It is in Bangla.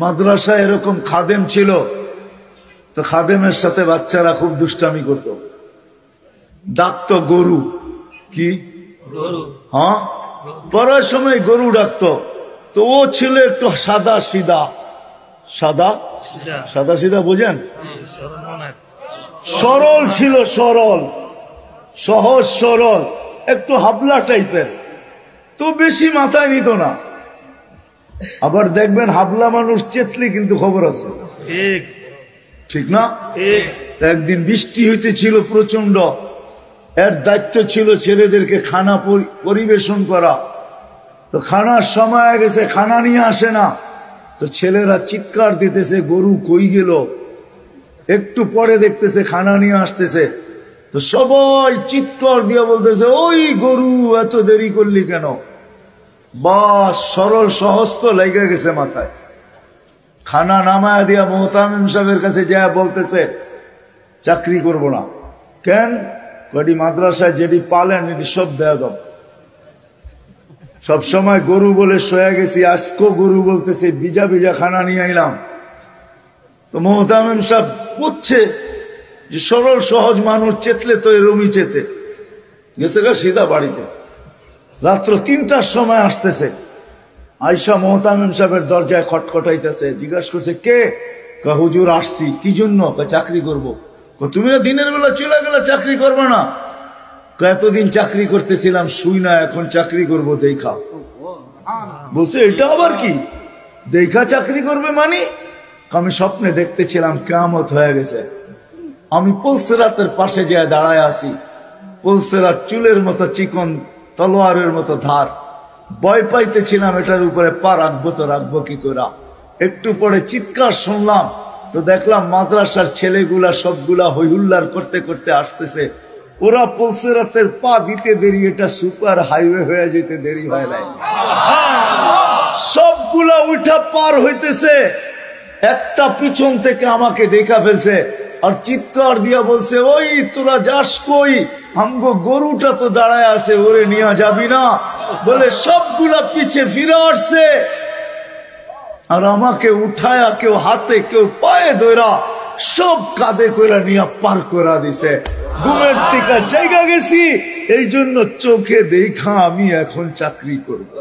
মাদ্রাসায় এরকম খাদেম ছিল, তো খাদেমের সাথে বাচ্চারা খুব দুষ্টামি করত, ডাকতো গরু। কি হ্যাঁ, পড়ার সময় গরু ডাকতো। তো ও ছিল একটু সাদা সিধা, সাদা সিধা বোঝেন, সরল ছিল, সরল সহজ সরল, একটু হাবলা টাইপের, তো বেশি মাথায় নিত না। আবার দেখবেন হাবলা মানুষ চেতলি কিন্তু খবর আছে, ঠিক না? একদিন বৃষ্টি হইতেছিল প্রচন্ড, এর দায়িত্ব ছিল ছেলেদেরকে খানা পরিবেশন করা। তো খানার সময় গেছে, খানা নিয়ে আসে না, তো ছেলেরা চিৎকার দিতেছে গরু কই গেল। একটু পরে দেখতেছে খানা নিয়ে আসতেছে, তো সবাই চিৎকার দিয়ে বলতেছে ওই গরু এত দেরি করলি কেন? বাস সরল সহজ তো লেগে গেছে মাথায়। খানা নামায়া দিয়া মোহতামিম সাহেবের কাছে যায় বলতেছে চাকরি করব না। কেন? কটি মাদ্রাসায় যেটি পালেন এটি সব বেয়াদব, সবসময় গরু বলে শোয়া গেছি, আজকেও গরু বলতেছে, বিজা বিজা খানা নিয়ে আইলাম। তো মোহতামিম সাহেব বুঝছে যে সরল সহজ মানুষ চেতলে তো এরমই চেতে গেছে গা সিধা বাড়িতে। রাত্র ৩টার সময় আসতেছে, আয়সা মোহতামিম সাহেবের দরজায় খটখটাইতেছে, জিজ্ঞাসা করছে কে? হুজুর আসছি। কি জন্য? চাকরি করব। তুমি না দিনের বেলা চলে গেলে চাকরি করবে না? এতদিন চাকরি করতেছিলাম শুই না, এখন চাকরি করব দেখা। বলছে এটা আবার কি দেখা চাকরি করবে মানে? আমি স্বপ্নে দেখতেছিলাম কিয়ামত হয়ে গেছে, আমি পুলসিরাতের পাশে যায় দাঁড়ায় আছি, পুলসিরাত চুলের মতো চিকন, তলোয়ারের মতো ধার। ভয় পাইতেছিলাম এটার উপরে পা রাখবো তো রাখবো কি করে। একটু পরে চিৎকার শুনলাম, তো দেখলাম মাদ্রাসার ছেলেগুলা সবগুলা হইহুল্লার করতে করতে আসতেছে। ওরা পুলসিরাতের পা দিতে দেরি, এটা সুপার হাইওয়ে হয়ে যেতে দেরি হয় নাই। সবগুলা উঠা পার হইতেছে, একটা পিছন থেকে আমাকে দেখা ফেলছে আর চিৎকার দিয়া বলছে ওই তোরা যাস কই? আমগো গরুটা তো দাঁড়ায় আছে, ওরে নিয়ে যাবি না? বলে সবগুলা পিছে ফিরে আসছে আর আমাকে উঠায়া কেউ হাতে কেউ পায়ে ধরা সব কাঁধে করে নিয়ে পার করা দিছে। ঘুমের থেকে জায়গা গেছি, এই জন্য চোখে দেখা আমি এখন চাকরি করব।